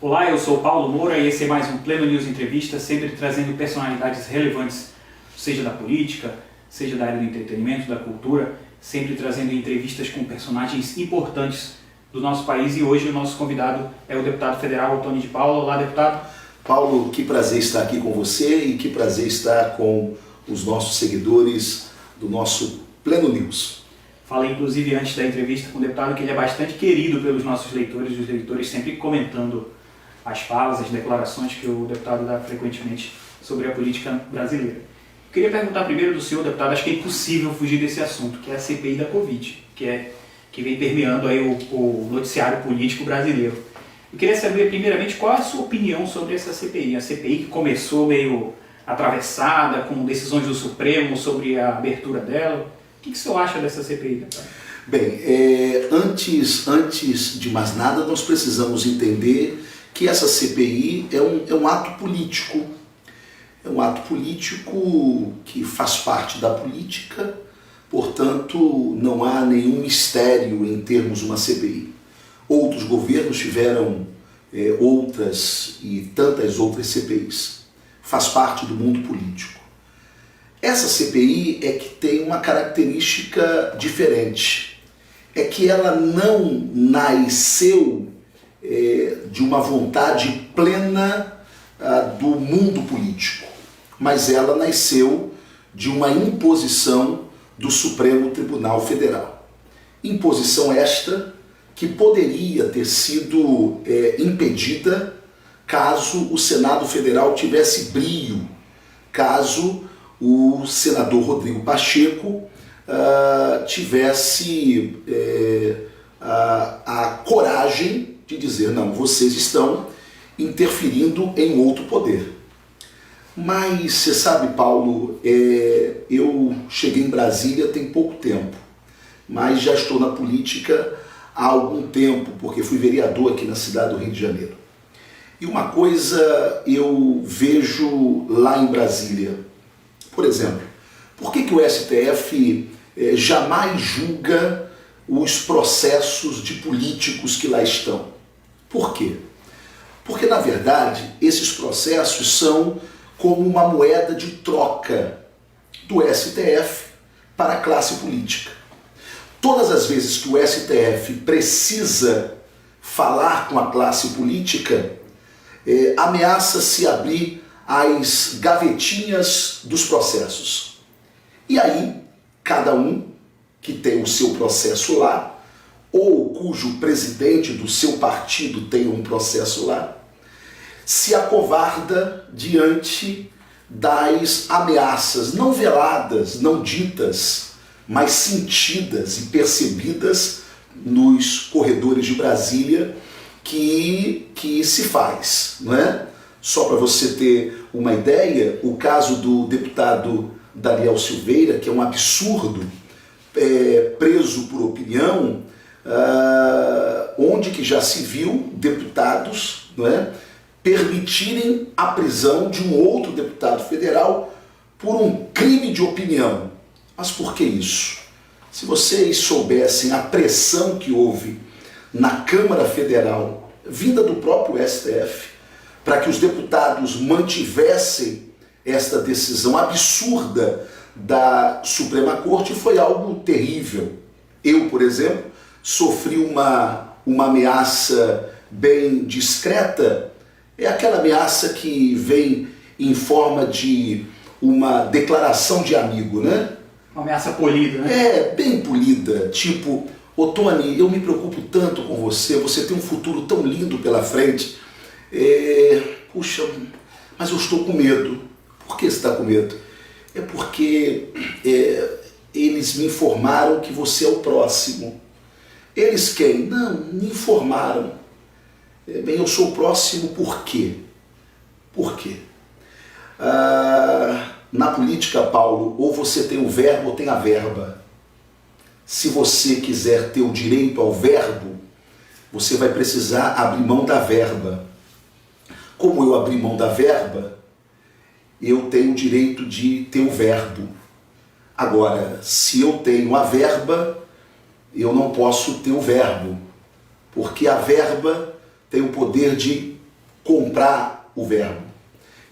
Olá, eu sou Paulo Moura e esse é mais um Pleno News Entrevista, sempre trazendo personalidades relevantes, seja da política, seja da área do entretenimento, da cultura, sempre trazendo entrevistas com personagens importantes do nosso país. E hoje o nosso convidado é o deputado federal Antônio de Paula. Olá, deputado. Paulo, que prazer estar aqui com você e que prazer estar com os nossos seguidores do nosso Pleno News. Falei, inclusive, antes da entrevista com o deputado, que ele é bastante querido pelos nossos leitores, os leitores sempre comentando as falas, as declarações que o deputado dá frequentemente sobre a política brasileira. Eu queria perguntar primeiro do senhor, deputado, acho que é impossível fugir desse assunto, que é a CPI da Covid, que vem permeando aí o noticiário político brasileiro. Eu queria saber, primeiramente, qual é a sua opinião sobre essa CPI? A CPI que começou meio atravessada, com decisões do Supremo sobre a abertura dela. O que o senhor acha dessa CPI, deputado? Bem, antes de mais nada, nós precisamos entender que essa CPI é um ato político. É um ato político que faz parte da política, portanto, não há nenhum mistério em termos uma CPI. Outros governos tiveram outras e tantas outras CPIs. Faz parte do mundo político. Essa CPI é que tem uma característica diferente. É que ela não nasceu de uma vontade plena do mundo político, mas ela nasceu de uma imposição do Supremo Tribunal Federal. Imposição esta que poderia ter sido impedida caso o Senado Federal tivesse brio, caso o senador Rodrigo Pacheco tivesse a coragem de dizer, não, vocês estão interferindo em outro poder. Mas você sabe, Paulo, eu cheguei em Brasília tem pouco tempo, mas já estou na política há algum tempo, porque fui vereador aqui na cidade do Rio de Janeiro. E uma coisa eu vejo lá em Brasília, por exemplo, por que o STF jamais julga os processos de políticos que lá estão? Por quê? Porque, na verdade, esses processos são como uma moeda de troca do STF para a classe política. Todas as vezes que o STF precisa falar com a classe política, ameaça-se abrir as gavetinhas dos processos. E aí, cada um que tem o seu processo lá, ou cujo presidente do seu partido tem um processo lá, se acovarda diante das ameaças não veladas, não ditas, mas sentidas e percebidas nos corredores de Brasília que se faz, não é? Só para você ter uma ideia, o caso do deputado Daniel Silveira, que é um absurdo, preso por opinião, onde que já se viu deputados, não é, permitirem a prisão de um outro deputado federal por um crime de opinião. Mas por que isso? Se vocês soubessem a pressão que houve na Câmara Federal, vinda do próprio STF, para que os deputados mantivessem esta decisão absurda da Suprema Corte, foi algo terrível. Eu, por exemplo, sofri uma ameaça bem discreta, é aquela ameaça que vem em forma de uma declaração de amigo, né? Uma ameaça polida, né? Bem polida, tipo, ô Tony, eu me preocupo tanto com você, você tem um futuro tão lindo pela frente, puxa, mas eu estou com medo. Por que você está com medo? É porque eles me informaram que você é o próximo. Eles quem? Não, me informaram. Bem, eu sou o próximo por quê? Por quê? Na política, Paulo, ou você tem o verbo ou tem a verba. Se você quiser ter o direito ao verbo, você vai precisar abrir mão da verba. Como eu abri mão da verba, eu tenho o direito de ter o verbo. Agora, se eu tenho a verba, eu não posso ter o verbo, porque a verba tem o poder de comprar o verbo.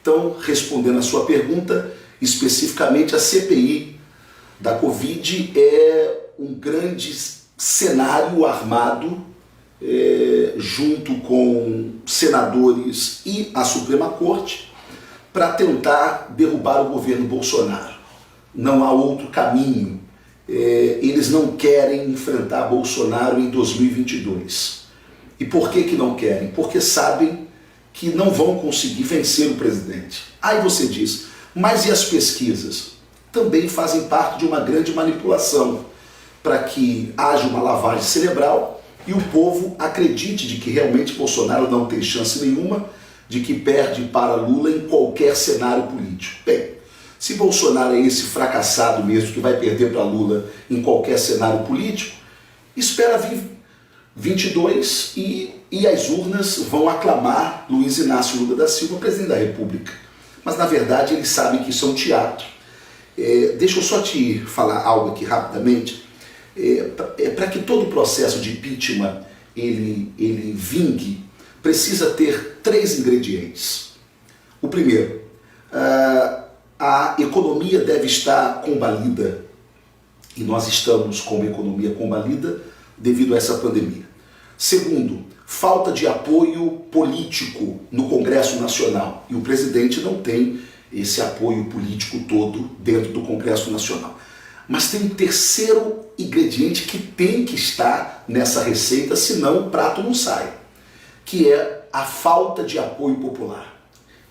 Então, respondendo a sua pergunta, especificamente a CPI da Covid é um grande cenário armado junto com senadores e a Suprema Corte para tentar derrubar o governo Bolsonaro. Não há outro caminho. Eles não querem enfrentar Bolsonaro em 2022. E por que não querem? Porque sabem que não vão conseguir vencer o presidente. Aí você diz, mas e as pesquisas? Também fazem parte de uma grande manipulação para que haja uma lavagem cerebral e o povo acredite de que realmente Bolsonaro não tem chance nenhuma, de que perde para Lula em qualquer cenário político. Bem, se Bolsonaro é esse fracassado mesmo que vai perder para Lula em qualquer cenário político, espera vir 22 e as urnas vão aclamar Luiz Inácio Lula da Silva presidente da República. Mas na verdade eles sabem que isso é um teatro. Deixa eu só te falar algo aqui rapidamente. Para que todo o processo de impeachment ele vingue, precisa ter 3 ingredientes. O primeiro, a economia deve estar combalida, e nós estamos com uma economia combalida devido a essa pandemia. Segundo, falta de apoio político no Congresso Nacional, e o presidente não tem esse apoio político todo dentro do Congresso Nacional. Mas tem um terceiro ingrediente que tem que estar nessa receita, senão o prato não sai, que é a falta de apoio popular.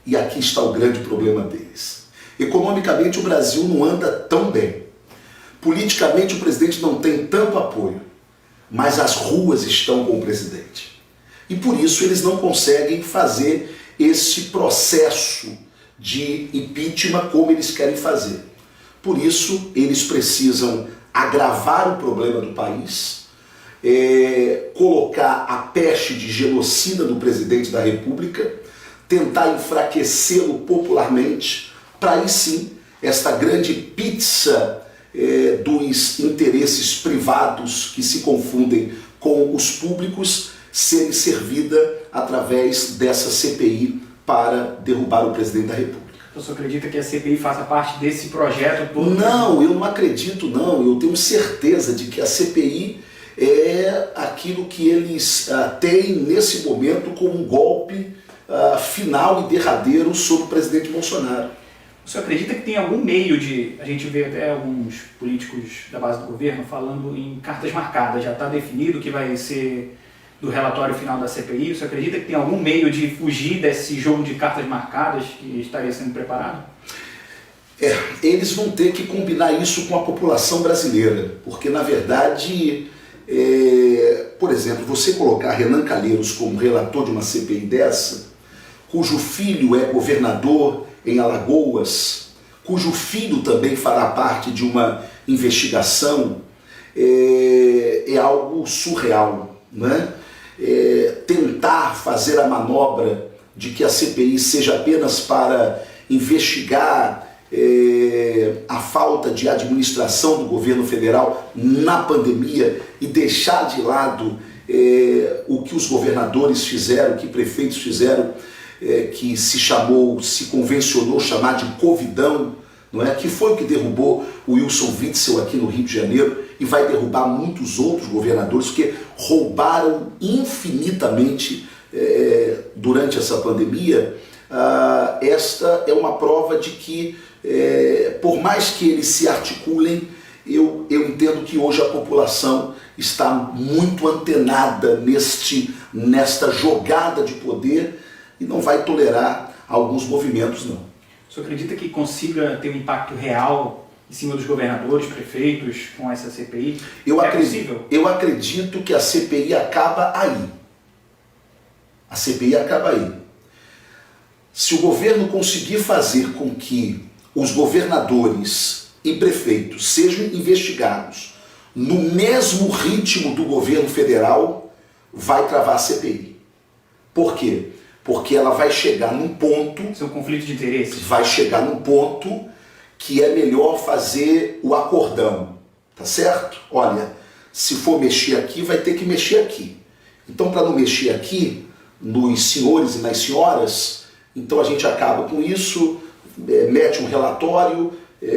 E aqui está o grande problema deles. Economicamente o Brasil não anda tão bem. Politicamente o presidente não tem tanto apoio, mas as ruas estão com o presidente. E por isso eles não conseguem fazer esse processo de impeachment como eles querem fazer. Por isso eles precisam agravar o problema do país, colocar a peste de genocida do presidente da República, tentar enfraquecê-lo popularmente, para aí sim, esta grande pizza dos interesses privados que se confundem com os públicos serem servida através dessa CPI para derrubar o presidente da República. Você acredita que a CPI faça parte desse projeto todo? Não, eu não acredito não. Eu tenho certeza de que a CPI é aquilo que eles têm nesse momento como um golpe final e derradeiro sobre o presidente Bolsonaro. Você acredita que tem algum meio de... A gente vê até alguns políticos da base do governo falando em cartas marcadas. Já está definido que vai ser do relatório final da CPI. Você acredita que tem algum meio de fugir desse jogo de cartas marcadas que estaria sendo preparado? Eles vão ter que combinar isso com a população brasileira, porque na verdade, por exemplo, você colocar Renan Calheiros como relator de uma CPI dessa, cujo filho é governador em Alagoas, cujo filho também fará parte de uma investigação, é algo surreal, né? Tentar fazer a manobra de que a CPI seja apenas para investigar a falta de administração do governo federal na pandemia e deixar de lado o que os governadores fizeram, o que prefeitos fizeram, que se convencionou chamar de Covidão, não é? Que foi o que derrubou o Wilson Witzel aqui no Rio de Janeiro e vai derrubar muitos outros governadores que roubaram infinitamente durante essa pandemia. Esta é uma prova de que, por mais que eles se articulem, eu entendo que hoje a população está muito antenada nesta jogada de poder e não vai tolerar alguns movimentos, não. Você acredita que consiga ter um impacto real em cima dos governadores, prefeitos, com essa CPI? Possível? Eu acredito que a CPI acaba aí. A CPI acaba aí. Se o governo conseguir fazer com que os governadores e prefeitos sejam investigados no mesmo ritmo do governo federal, vai travar a CPI. Por quê? Porque ela vai chegar num ponto... Isso é um conflito de interesses. Vai chegar num ponto que é melhor fazer o acordão, tá certo? Olha, se for mexer aqui, vai ter que mexer aqui. Então, para não mexer aqui, nos senhores e nas senhoras, então a gente acaba com isso, mete um relatório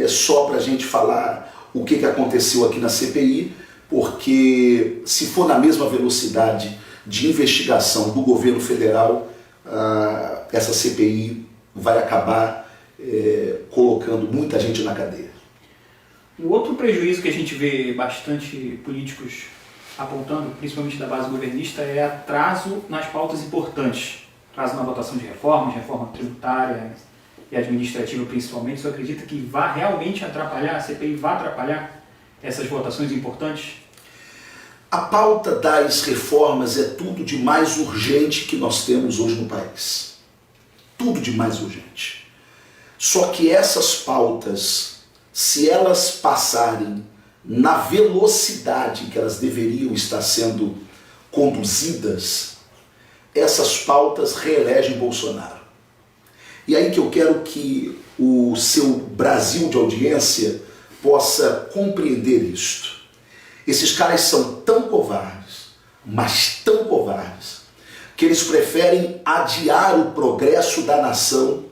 só para a gente falar o que aconteceu aqui na CPI, porque se for na mesma velocidade de investigação do governo federal, essa CPI vai acabar colocando muita gente na cadeia. Um outro prejuízo que a gente vê bastante políticos apontando, principalmente da base governista, é atraso nas pautas importantes. Atraso na votação de reformas, reforma tributária e administrativa principalmente. Você acredita que vai realmente atrapalhar, a CPI vai atrapalhar essas votações importantes? A pauta das reformas é tudo de mais urgente que nós temos hoje no país. Tudo de mais urgente. Só que essas pautas, se elas passarem na velocidade que elas deveriam estar sendo conduzidas, essas pautas reelegem Bolsonaro. E aí que eu quero que o seu Brasil de audiência possa compreender isto. Esses caras são tão covardes, mas tão covardes, que eles preferem adiar o progresso da nação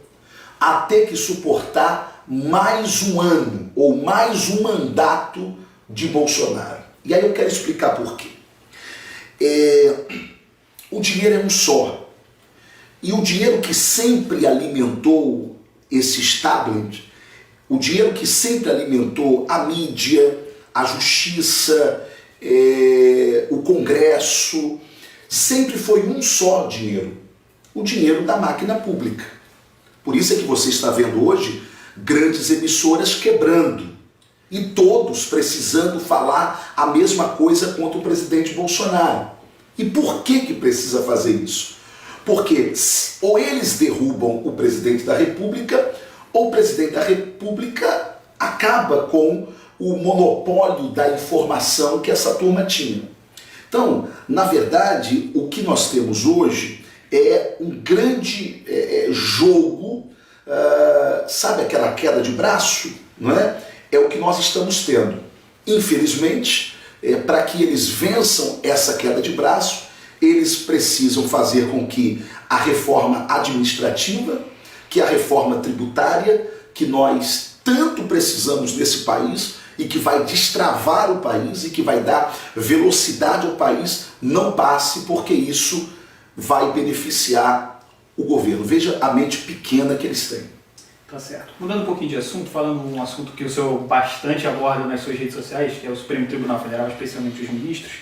a ter que suportar mais um ano ou mais um mandato de Bolsonaro. E aí eu quero explicar por quê. O dinheiro é um só. E o dinheiro que sempre alimentou esse establishment, o dinheiro que sempre alimentou a mídia, a justiça, o Congresso, sempre foi um só dinheiro. O dinheiro da máquina pública. Por isso é que você está vendo hoje grandes emissoras quebrando. E todos precisando falar a mesma coisa contra o presidente Bolsonaro. E por que precisa fazer isso? Porque ou eles derrubam o presidente da República, ou o presidente da República acaba com o monopólio da informação que essa turma tinha. Então, na verdade, o que nós temos hoje é um grande jogo, sabe aquela queda de braço, não é? É o que nós estamos tendo. Infelizmente, para que eles vençam essa queda de braço, eles precisam fazer com que a reforma administrativa, que a reforma tributária, que nós tanto precisamos nesse país e que vai destravar o país e que vai dar velocidade ao país, não passe, porque isso vai beneficiar o governo. Veja a mente pequena que eles têm. Tá certo. Mudando um pouquinho de assunto, falando um assunto que o senhor bastante aborda nas suas redes sociais, que é o Supremo Tribunal Federal, especialmente os ministros.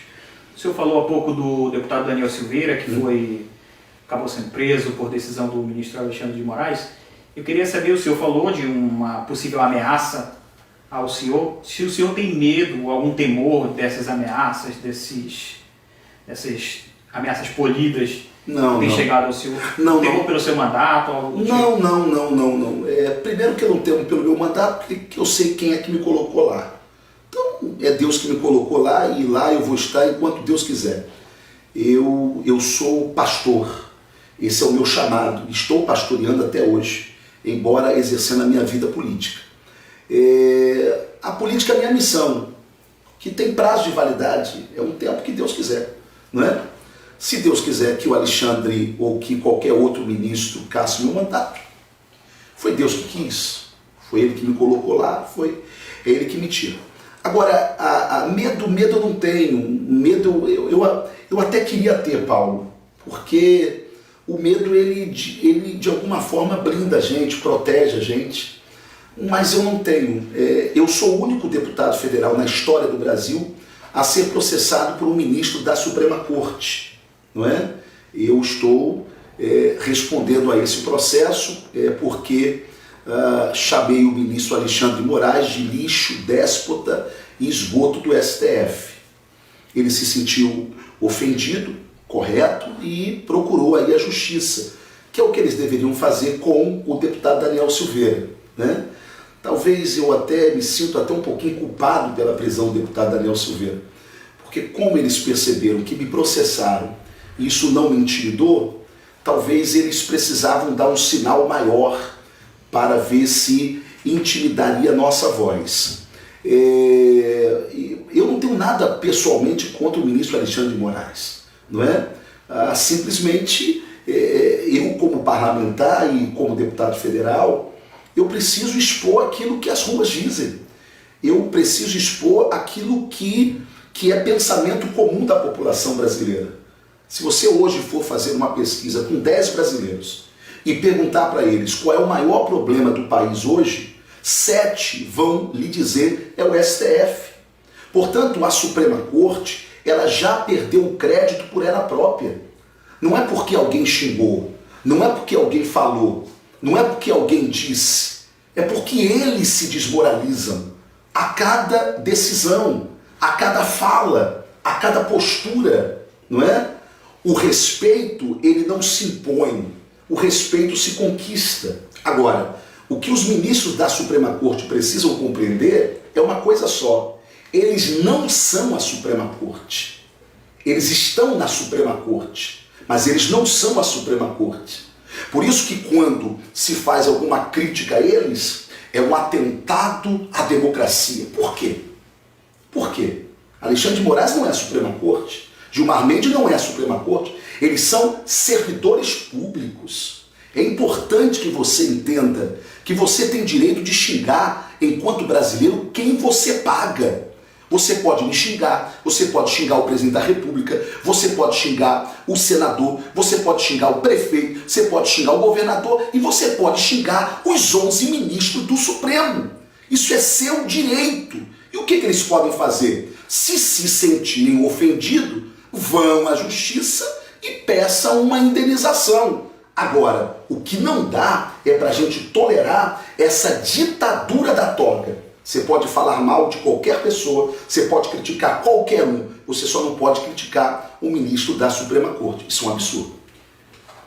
O senhor falou há pouco do deputado Daniel Silveira, que acabou sendo preso por decisão do ministro Alexandre de Moraes. Eu queria saber, o senhor falou de uma possível ameaça ao senhor, se o senhor tem medo, algum temor dessas ameaças, dessas ameaças polidas Não, tem não. chegado ao senhor? Não, temor não. pelo seu mandato? Algo do tipo? Não. Primeiro que eu não temo pelo meu mandato, porque eu sei quem é que me colocou lá. Então, é Deus que me colocou lá e lá eu vou estar enquanto Deus quiser. Eu sou pastor, esse é o meu chamado, estou pastoreando até hoje, embora exercendo a minha vida política. A política é a minha missão, que tem prazo de validade, é um tempo que Deus quiser, não é? Se Deus quiser que o Alexandre ou que qualquer outro ministro casse meu mandato, foi Deus que quis, foi Ele que me colocou lá, é Ele que me tira. Agora, medo eu não tenho, medo eu até queria ter, Paulo, porque o medo ele de alguma forma blinda a gente, protege a gente, mas eu não tenho. Eu sou o único deputado federal na história do Brasil a ser processado por um ministro da Suprema Corte, não é? Eu estou respondendo a esse processo porque chamei o ministro Alexandre de Moraes de lixo, déspota e esgoto do STF. Ele se sentiu ofendido, correto, e procurou aí a justiça, que é o que eles deveriam fazer com o deputado Daniel Silveira, né? Talvez eu até me sinto até um pouquinho culpado pela prisão do deputado Daniel Silveira, porque como eles perceberam que me processaram e isso não me intimidou, talvez eles precisavam dar um sinal maior para ver se intimidaria a nossa voz. Eu não tenho nada pessoalmente contra o ministro Alexandre de Moraes, não é? Simplesmente, eu como parlamentar e como deputado federal, eu preciso expor aquilo que as ruas dizem. Eu preciso expor aquilo que é pensamento comum da população brasileira. Se você hoje for fazer uma pesquisa com 10 brasileiros e perguntar para eles qual é o maior problema do país hoje, 7 vão lhe dizer é o STF. Portanto, a Suprema Corte, ela já perdeu o crédito por ela própria. Não é porque alguém xingou, não é porque alguém falou, não é porque alguém disse, é porque eles se desmoralizam a cada decisão, a cada fala, a cada postura, não é? O respeito, ele não se impõe, o respeito se conquista. Agora, o que os ministros da Suprema Corte precisam compreender é uma coisa só. Eles não são a Suprema Corte. Eles estão na Suprema Corte, mas eles não são a Suprema Corte. Por isso que quando se faz alguma crítica a eles, é um atentado à democracia. Por quê? Por quê? Alexandre de Moraes não é a Suprema Corte, Gilmar Mendes não é a Suprema Corte, eles são servidores públicos. É importante que você entenda que você tem direito de xingar, enquanto brasileiro, quem você paga. Você pode me xingar, você pode xingar o presidente da República, você pode xingar o senador, você pode xingar o prefeito, você pode xingar o governador e você pode xingar os 11 ministros do Supremo. Isso é seu direito. E o que eles podem fazer? Se sentirem ofendidos, vão à justiça e peçam uma indenização. Agora, o que não dá é para a gente tolerar essa ditadura da toga. Você pode falar mal de qualquer pessoa, você pode criticar qualquer um, você só não pode criticar um ministro da Suprema Corte. Isso é um absurdo.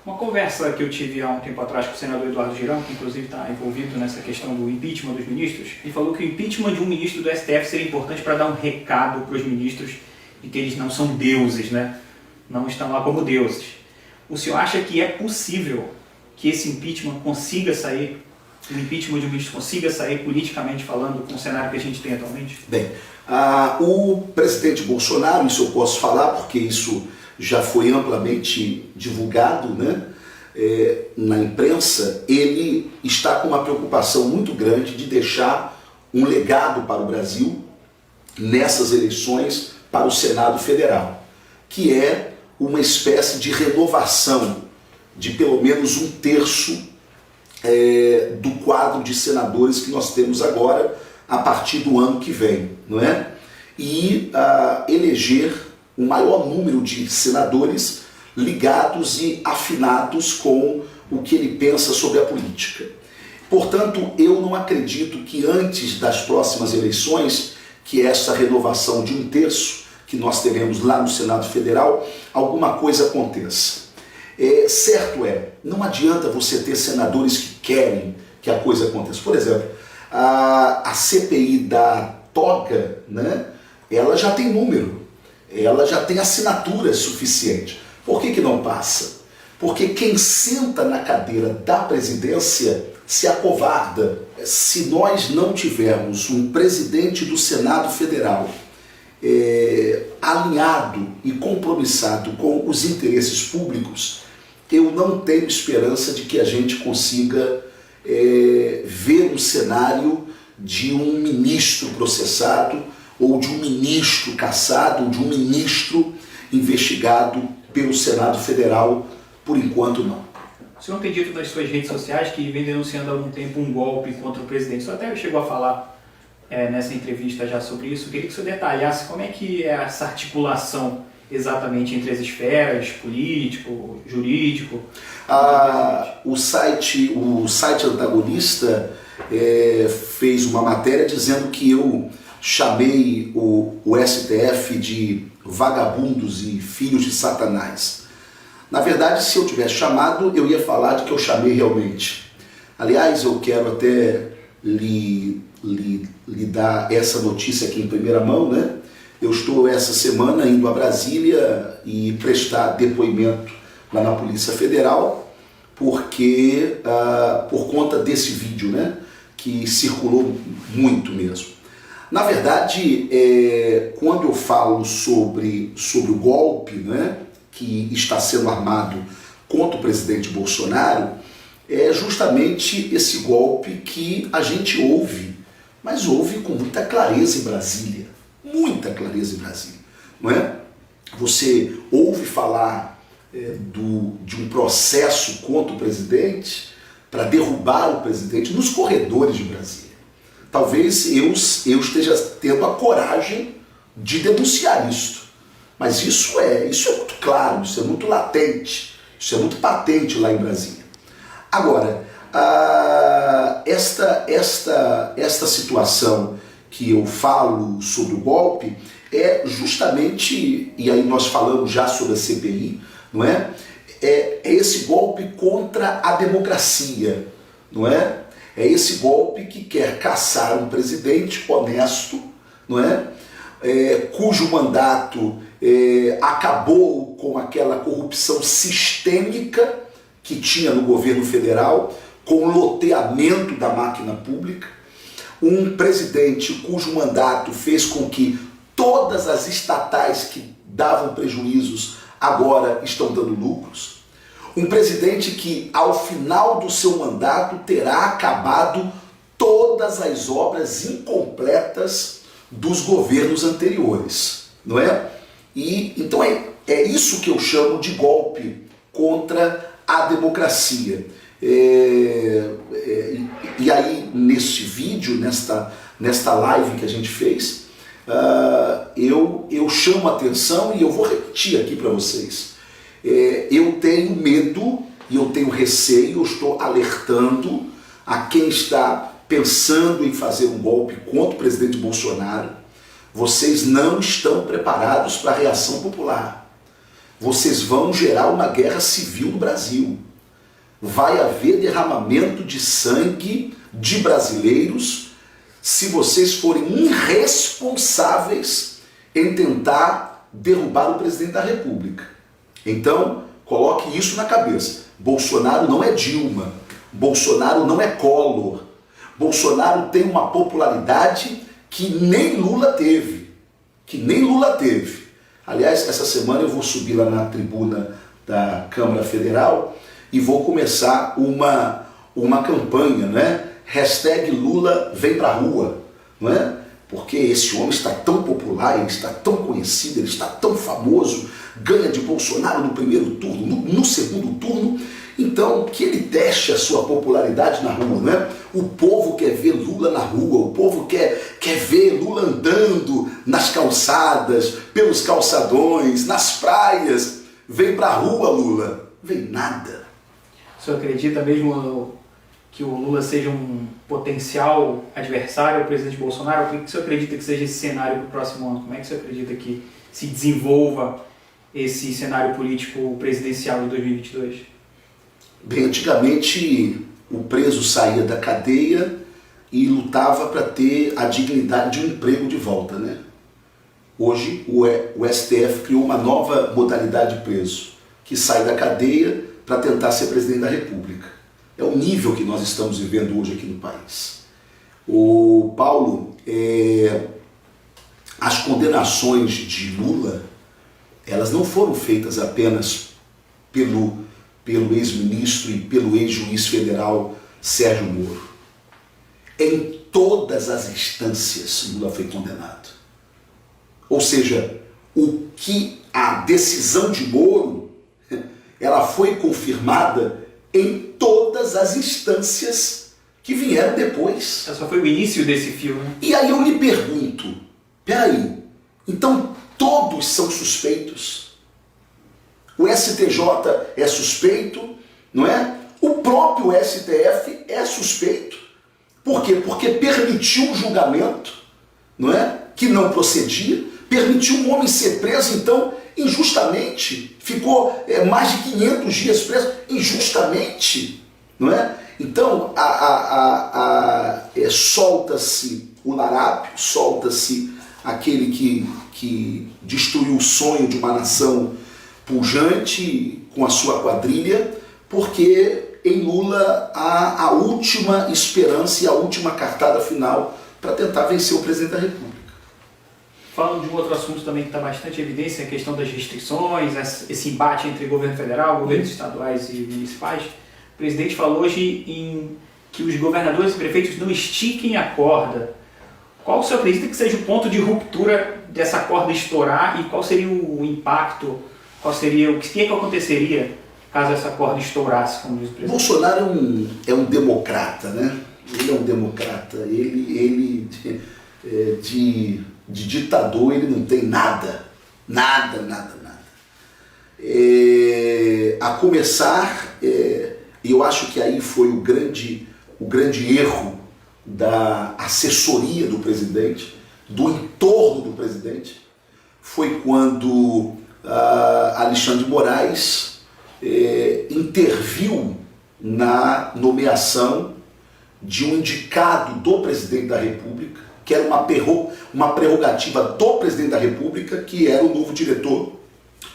Uma conversa que eu tive há um tempo atrás com o senador Eduardo Girão, que inclusive está envolvido nessa questão do impeachment dos ministros, ele falou que o impeachment de um ministro do STF seria importante para dar um recado para os ministros de que eles não são deuses, né? Não estão lá como deuses. O senhor acha que é possível que esse impeachment consiga sair, o impeachment de um ministro consiga sair politicamente falando com o cenário que a gente tem atualmente? Bem, o presidente Bolsonaro, isso eu posso falar porque isso já foi amplamente divulgado, né, na imprensa, ele está com uma preocupação muito grande de deixar um legado para o Brasil nessas eleições para o Senado Federal, que é uma espécie de renovação de pelo menos 1/3 do quadro de senadores que nós temos agora a partir do ano que vem, não é? E eleger um maior número de senadores ligados e afinados com o que ele pensa sobre a política. Portanto, eu não acredito que antes das próximas eleições, que essa renovação de 1/3 que nós teremos lá no Senado Federal, alguma coisa aconteça. Certo não adianta você ter senadores que querem que a coisa aconteça. Por exemplo, a CPI da toga, né, ela já tem número, ela já tem assinatura suficiente. Por que não passa? Porque quem senta na cadeira da presidência se acovarda. Se nós não tivermos um presidente do Senado Federal alinhado e compromissado com os interesses públicos, eu não tenho esperança de que a gente consiga ver um cenário de um ministro processado, ou de um ministro cassado, ou de um ministro investigado pelo Senado Federal. Por enquanto, não. O senhor tem dito nas suas redes sociais que vem denunciando há algum tempo um golpe contra o presidente. O senhor até chegou a falar nessa entrevista já sobre isso. Eu queria que o senhor detalhasse como é que é essa articulação exatamente entre as esferas, político, jurídico. O site antagonista fez uma matéria dizendo que eu chamei o STF de vagabundos e filhos de Satanás. Na verdade, se eu tivesse chamado, eu ia falar de que eu chamei realmente. Aliás, eu quero até lhe dar essa notícia aqui em primeira mão, né? Eu estou essa semana indo a Brasília e prestar depoimento lá na Polícia Federal, porque por conta desse vídeo, né, que circulou muito mesmo. Na verdade, quando eu falo sobre o golpe, né, que está sendo armado contra o presidente Bolsonaro é justamente esse golpe que a gente ouve, mas ouve com muita clareza em Brasília, muita clareza em Brasília, não é? Você ouve falar de um processo contra o presidente para derrubar o presidente nos corredores de Brasília. Talvez eu esteja tendo a coragem de denunciar isso, mas isso é muito claro, isso é muito latente, isso é muito patente lá em Brasília. Agora, esta situação que eu falo sobre o golpe é justamente, e aí nós falamos já sobre a CPI, não é? É esse golpe contra a democracia, não é? É esse golpe que quer caçar um presidente honesto, não é? Cujo mandato acabou com aquela corrupção sistêmica que tinha no governo federal, com o loteamento da máquina pública, um presidente cujo mandato fez com que todas as estatais que davam prejuízos agora estão dando lucros, um presidente que ao final do seu mandato terá acabado todas as obras incompletas dos governos anteriores, não é? E então é isso que eu chamo de golpe contra a democracia. E aí, neste vídeo, nesta live que a gente fez, eu chamo a atenção e eu vou repetir aqui para vocês. Eu tenho medo e eu tenho receio, eu estou alertando a quem está pensando em fazer um golpe contra o presidente Bolsonaro. Vocês não estão preparados para a reação popular. Vocês vão gerar uma guerra civil no Brasil. Vai haver derramamento de sangue de brasileiros se vocês forem irresponsáveis em tentar derrubar o presidente da República. Então, coloque isso na cabeça. Bolsonaro não é Dilma. Bolsonaro não é Collor. Bolsonaro tem uma popularidade que nem Lula teve. Aliás, essa semana eu vou subir lá na tribuna da Câmara Federal e vou começar uma campanha, né? Hashtag Lula vem pra rua, não é? Porque esse homem está tão popular, ele está tão conhecido, ele está tão famoso, ganha de Bolsonaro no primeiro turno, no segundo turno, então que ele teste a sua popularidade na rua, não é? O povo quer ver Lula na rua, o povo quer ver Lula andando nas calçadas, pelos calçadões, nas praias. Vem pra rua, Lula. Vem nada. O senhor acredita mesmo que o Lula seja um potencial adversário ao presidente Bolsonaro? O que o senhor acredita que seja esse cenário para o próximo ano? Como é que o senhor acredita que se desenvolva esse cenário político presidencial de 2022? Bem, antigamente o preso saía da cadeia e lutava para ter a dignidade de um emprego de volta, né? Hoje o STF criou uma nova modalidade de preso, que sai da cadeia para tentar ser presidente da República. É o nível que nós estamos vivendo hoje aqui no país. O Paulo, as condenações de Lula, elas não foram feitas apenas pelo ex-ministro e pelo ex-juiz federal Sérgio Moro. Em todas as instâncias Lula foi condenado. Ou seja, a decisão de Moro, ela foi confirmada em todas as instâncias que vieram depois. Essa só foi o início desse filme. E aí eu lhe pergunto, peraí, então todos são suspeitos? O STJ é suspeito, não é? O próprio STF é suspeito. Por quê? Porque permitiu um julgamento, não é? Que não procedia, permitiu um homem ser preso, então, injustamente, ficou mais de 500 dias preso, injustamente, não é? Então, solta-se o larápio, solta-se aquele que destruiu o sonho de uma nação pujante com a sua quadrilha, porque em Lula há a última esperança e a última cartada final para tentar vencer o presidente da República. Falando de um outro assunto também que está bastante em evidência, a questão das restrições, esse embate entre governo federal, governos estaduais e municipais, o presidente falou hoje que os governadores e prefeitos não estiquem a corda. Qual o senhor acredita que seja o ponto de ruptura dessa corda estourar e qual seria o impacto, o que aconteceria caso essa corda estourasse, como diz o presidente? Bolsonaro é um democrata, né? Ele é um democrata. Ele de ditador ele não tem nada. A começar, eu acho que aí foi o grande erro da assessoria do presidente, do entorno do presidente, foi quando Alexandre de Moraes interviu na nomeação de um indicado do presidente da República, que era uma prerrogativa do presidente da República, que era o novo diretor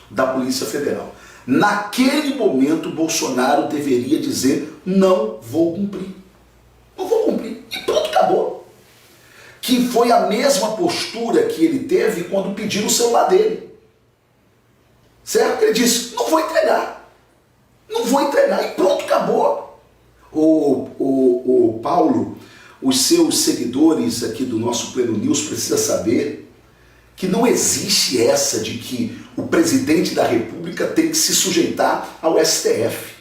da Polícia Federal. Naquele momento, Bolsonaro deveria dizer: não vou cumprir. Não vou cumprir. E pronto, acabou. Que foi a mesma postura que ele teve quando pediram o celular dele. Certo? Ele disse: não vou entregar. Não vou entregar. E pronto, acabou. O Paulo, os seus seguidores aqui do nosso Pleno News precisam saber que não existe essa de que o presidente da República tem que se sujeitar ao STF.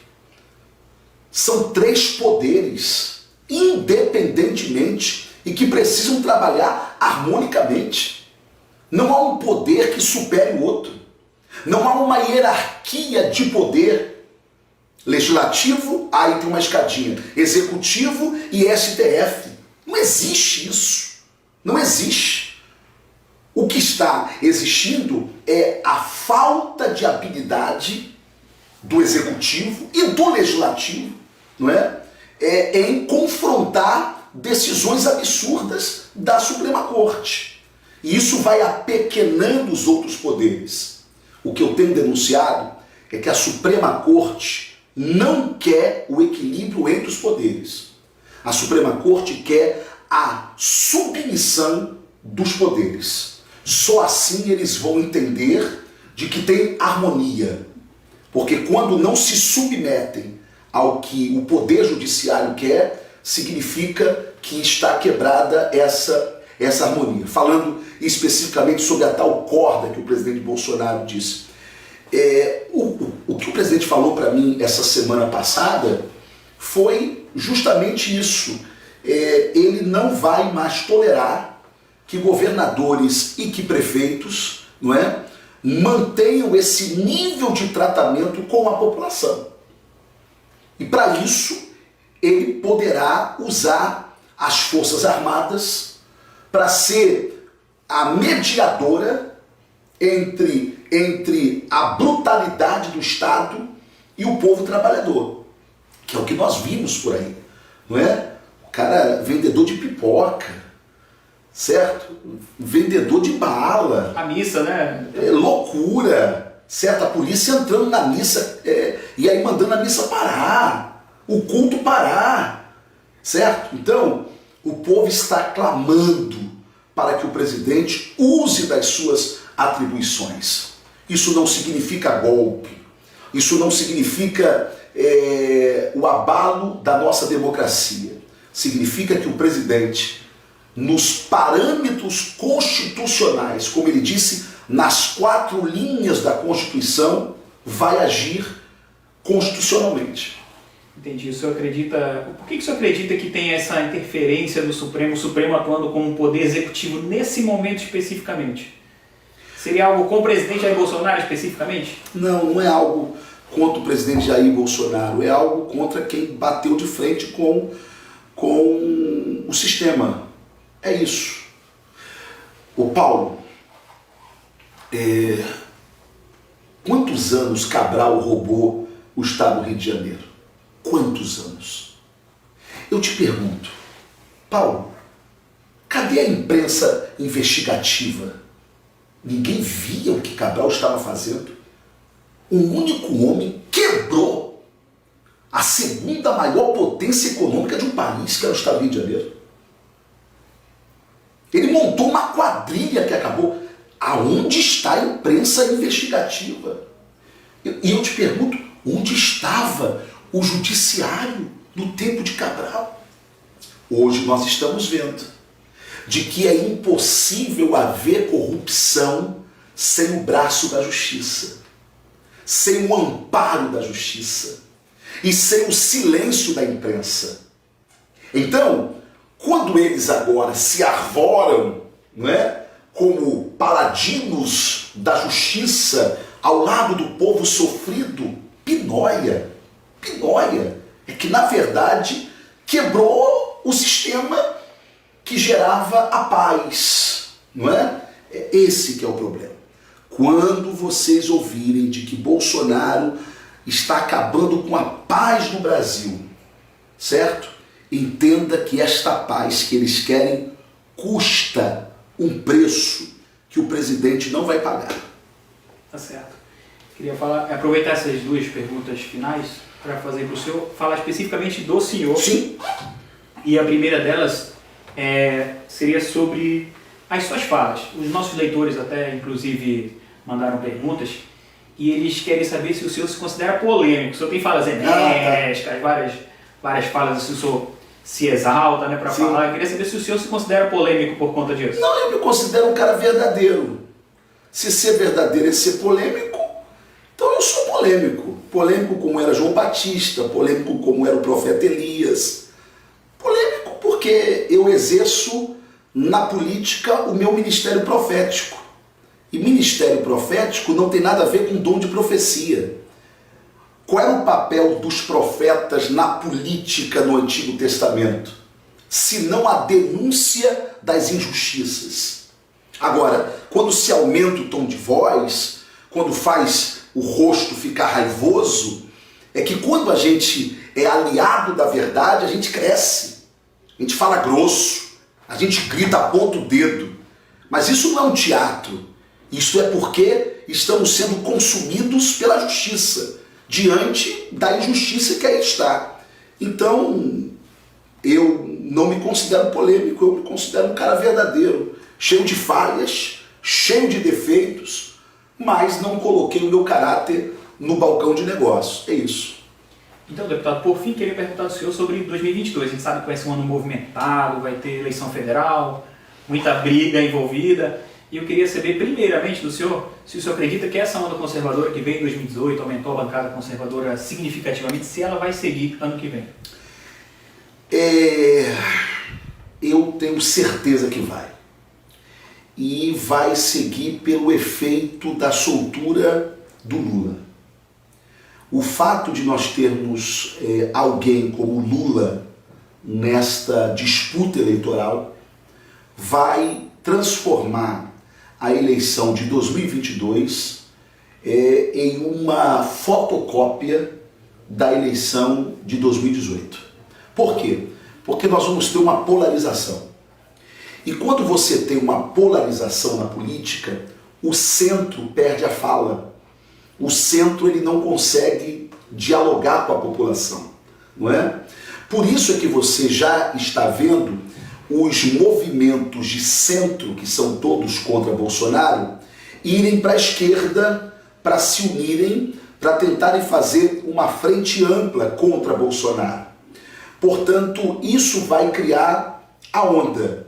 São 3 poderes, independentemente, e que precisam trabalhar harmonicamente. Não há um poder que supere o outro. Não há uma hierarquia de poder. Legislativo, aí tem uma escadinha. Executivo e STF. Não existe isso. Não existe. O que está existindo é a falta de habilidade do Executivo e do Legislativo, não é? Em confrontar decisões absurdas da Suprema Corte. E isso vai apequenando os outros poderes. O que eu tenho denunciado é que a Suprema Corte não quer o equilíbrio entre os poderes. A Suprema Corte quer a submissão dos poderes. Só assim eles vão entender de que tem harmonia. Porque quando não se submetem ao que o Poder Judiciário quer, significa que está quebrada essa harmonia. Falando especificamente sobre a tal corda que o presidente Bolsonaro disse. O que o presidente falou para mim essa semana passada foi justamente isso. Ele não vai mais tolerar que governadores e que prefeitos, não é, mantenham esse nível de tratamento com a população. E para isso, ele poderá usar as Forças Armadas para ser a mediadora entre a brutalidade do Estado e o povo trabalhador, que é o que nós vimos por aí, não é? O cara, vendedor de pipoca, certo? Vendedor de bala. A missa, né? Loucura, certo? A polícia entrando na missa e aí mandando a missa parar, o culto parar, certo? Então, o povo está clamando para que o presidente use das suas atribuições. Isso não significa golpe, isso não significa o abalo da nossa democracia. Significa que o presidente, nos parâmetros constitucionais, como ele disse, nas 4 linhas da Constituição, vai agir constitucionalmente. Entendi. O senhor acredita... Por que o senhor acredita que tem essa interferência do Supremo, o Supremo atuando como um poder executivo nesse momento especificamente? Seria algo com o presidente Jair Bolsonaro especificamente? Não é algo contra o presidente Jair Bolsonaro, é algo contra quem bateu de frente com o sistema. É isso. Ô Paulo, quantos anos Cabral roubou o Estado do Rio de Janeiro? Quantos anos? Eu te pergunto, Paulo, cadê a imprensa investigativa? Ninguém via o que Cabral estava fazendo. Um único homem quebrou a segunda maior potência econômica de um país, que era o Estado do Rio de Janeiro. Ele montou uma quadrilha que acabou. aonde está a imprensa investigativa? E eu te pergunto, onde estava o judiciário no tempo de Cabral? Hoje nós estamos vendo de que é impossível haver corrupção sem o braço da justiça, sem o amparo da justiça e sem o silêncio da imprensa. Então, quando eles agora se arvoram, não é, como paladinos da justiça ao lado do povo sofrido, pinóia. É que, na verdade, quebrou o sistema que gerava a paz, não é? É esse que é o problema. Quando vocês ouvirem de que Bolsonaro está acabando com a paz no Brasil, certo? Entenda que esta paz que eles querem custa um preço que o presidente não vai pagar. Tá certo. Queria aproveitar essas duas perguntas finais para fazer para o senhor, falar especificamente do senhor. Sim. E a primeira delas seria sobre as suas falas. Os nossos leitores até, inclusive, mandaram perguntas e eles querem saber se o senhor se considera polêmico. O senhor tem falas enérgicas, várias falas, assim, o senhor se exalta, né, para falar. Eu queria saber se o senhor se considera polêmico por conta disso. Não, eu me considero um cara verdadeiro. Se ser verdadeiro é ser polêmico, então eu sou polêmico. Polêmico como era João Batista, polêmico como era o profeta Elias. Polêmico porque eu exerço na política o meu ministério profético. E ministério profético não tem nada a ver com dom de profecia. Qual era o papel dos profetas na política no Antigo Testamento? Se não a denúncia das injustiças. Agora, quando se aumenta o tom de voz, quando faz o rosto ficar raivoso, é que quando a gente é aliado da verdade, a gente cresce. A gente fala grosso, a gente grita, aponta o dedo. Mas isso não é um teatro. Isso é porque estamos sendo consumidos pela justiça, diante da injustiça que aí está. Então, eu não me considero polêmico, eu me considero um cara verdadeiro, cheio de falhas, cheio de defeitos, mas não coloquei o meu caráter no balcão de negócios. É isso. Então, deputado, por fim, queria perguntar ao senhor sobre 2022. A gente sabe que vai ser um ano movimentado, vai ter eleição federal, muita briga envolvida. E eu queria saber, primeiramente, do senhor, se o senhor acredita que essa onda conservadora que veio em 2018, aumentou a bancada conservadora significativamente, se ela vai seguir ano que vem. Eu tenho certeza que vai. E vai seguir pelo efeito da soltura do Lula. O fato de nós termos alguém como Lula nesta disputa eleitoral vai transformar a eleição de 2022 em uma fotocópia da eleição de 2018. Por quê? Porque nós vamos ter uma polarização. E quando você tem uma polarização na política, o centro perde a fala. O centro ele não consegue dialogar com a população, não é? Por isso é que você já está vendo os movimentos de centro, que são todos contra Bolsonaro, irem para a esquerda para se unirem, para tentarem fazer uma frente ampla contra Bolsonaro. Portanto, isso vai criar a onda.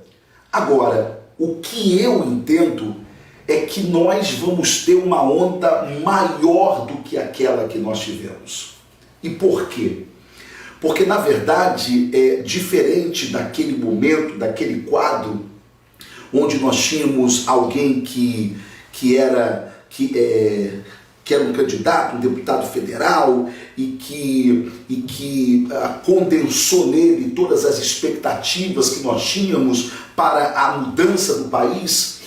Agora, o que eu entendo é que nós vamos ter uma onda maior do que aquela que nós tivemos. E por quê? Porque, na verdade, é diferente daquele momento, daquele quadro, onde nós tínhamos alguém que era um candidato, um deputado federal, e que condensou nele todas as expectativas que nós tínhamos para a mudança do país.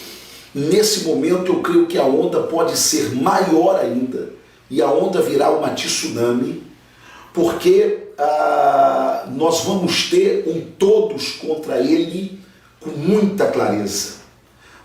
Nesse momento, eu creio que a onda pode ser maior ainda, e a onda virá uma tsunami, porque nós vamos ter um todos contra ele com muita clareza.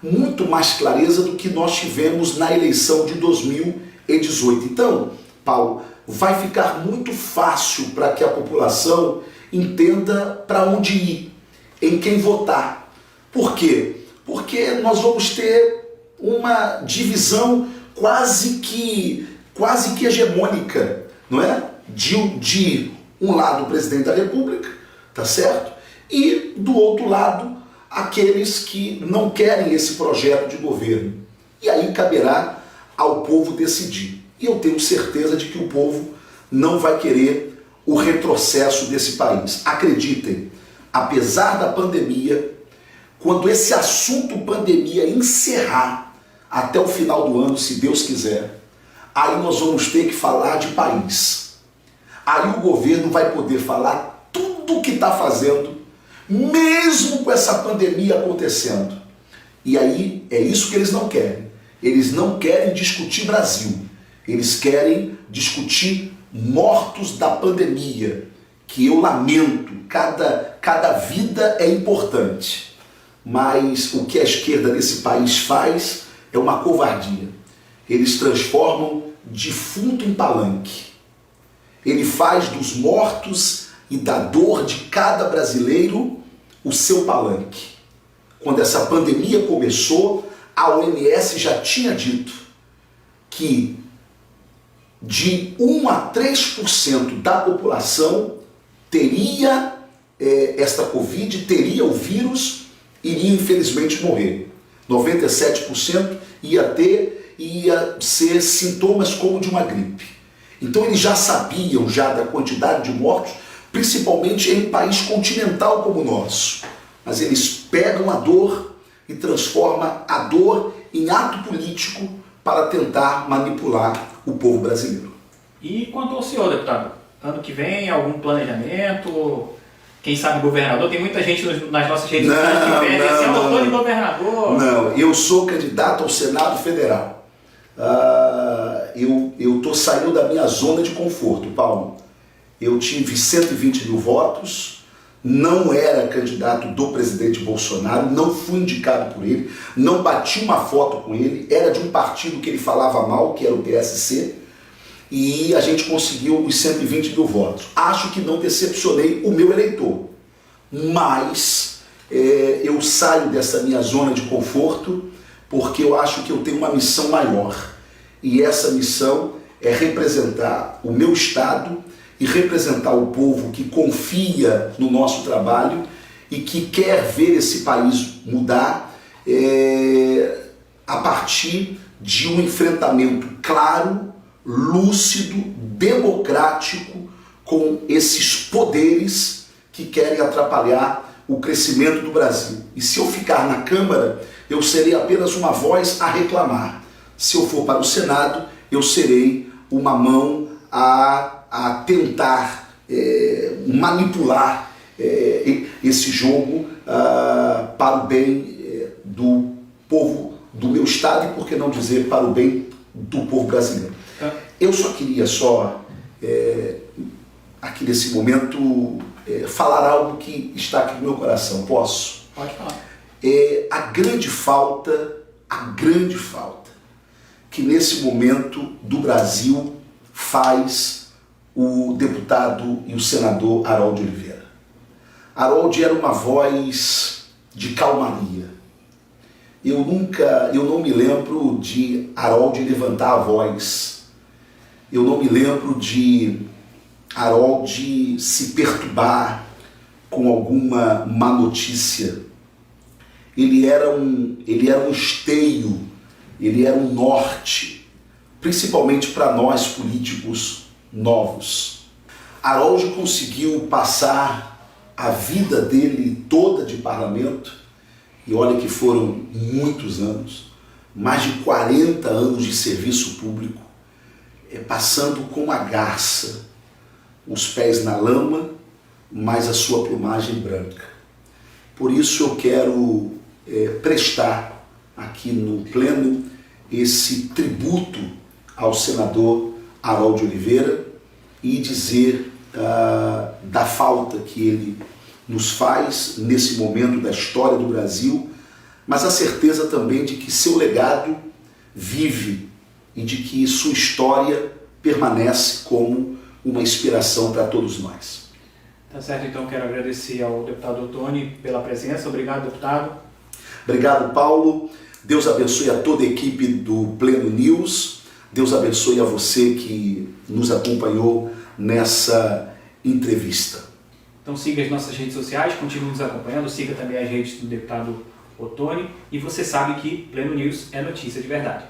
Muito mais clareza do que nós tivemos na eleição de 2018. Então, Paulo, vai ficar muito fácil para que a população entenda para onde ir, em quem votar. Por quê? Porque nós vamos ter uma divisão quase que hegemônica, não é? De um lado o presidente da República, tá certo? E do outro lado aqueles que não querem esse projeto de governo. E aí caberá ao povo decidir. E eu tenho certeza de que o povo não vai querer o retrocesso desse país. Acreditem, apesar da pandemia, quando esse assunto pandemia encerrar até o final do ano, se Deus quiser, aí nós vamos ter que falar de país. Aí o governo vai poder falar tudo o que está fazendo, mesmo com essa pandemia acontecendo. E aí é isso que eles não querem. Eles não querem discutir Brasil. Eles querem discutir mortos da pandemia, que eu lamento. Cada vida é importante. Mas o que a esquerda nesse país faz é uma covardia. Eles transformam defunto em palanque. Ele faz dos mortos e da dor de cada brasileiro o seu palanque. Quando essa pandemia começou, a OMS já tinha dito que de 1 a 3% da população teria esta Covid, teria o vírus, iria infelizmente morrer. 97% ia ser sintomas como de uma gripe. Então eles já sabiam da quantidade de mortos, principalmente em um país continental como o nosso. Mas eles pegam a dor e transformam a dor em ato político para tentar manipular o povo brasileiro. E quanto ao senhor, deputado? Ano que vem, algum planejamento? Quem sabe governador? Tem muita gente nas nossas redes sociais que pede assim, eu estou de governador. Não, eu sou candidato ao Senado Federal. Eu estou saindo da minha zona de conforto, Paulo. Eu tive 120 mil votos, não era candidato do presidente Bolsonaro, não fui indicado por ele, não bati uma foto com ele, era de um partido que ele falava mal, que era o PSC, e a gente conseguiu os 120 mil votos. Acho que não decepcionei o meu eleitor, mas eu saio dessa minha zona de conforto porque eu acho que eu tenho uma missão maior, e essa missão é representar o meu estado e representar o povo que confia no nosso trabalho e que quer ver esse país mudar a partir de um enfrentamento claro, lúcido, democrático com esses poderes que querem atrapalhar o crescimento do Brasil. E se eu ficar na Câmara, eu serei apenas uma voz a reclamar. Se eu for para o Senado, eu serei uma mão a tentar manipular esse jogo para o bem do povo do meu estado e, por que não dizer, para o bem do povo brasileiro. Eu só queria aqui nesse momento, falar algo que está aqui no meu coração. Posso? Pode falar. A grande falta que nesse momento do Brasil faz o deputado e o senador Harold Oliveira. Harold era uma voz de calmaria. Eu não me lembro de Harold levantar a voz. Eu não me lembro de Harold se perturbar com alguma má notícia. Ele era um esteio, ele era um norte, principalmente para nós políticos novos. Harold conseguiu passar a vida dele toda de parlamento, e olha que foram muitos anos, mais de 40 anos de serviço público, passando com a garça, os pés na lama, mas a sua plumagem branca. Por isso eu quero prestar aqui no Pleno esse tributo ao senador Harold Oliveira e dizer da falta que ele nos faz nesse momento da história do Brasil, mas a certeza também de que seu legado vive e de que sua história permanece como uma inspiração para todos nós. Tá certo, então quero agradecer ao deputado Ottoni pela presença. Obrigado, deputado. Obrigado, Paulo. Deus abençoe a toda a equipe do Pleno News. Deus abençoe a você que nos acompanhou nessa entrevista. Então siga as nossas redes sociais, continue nos acompanhando, siga também as redes do deputado Ottoni e você sabe que Pleno News é notícia de verdade.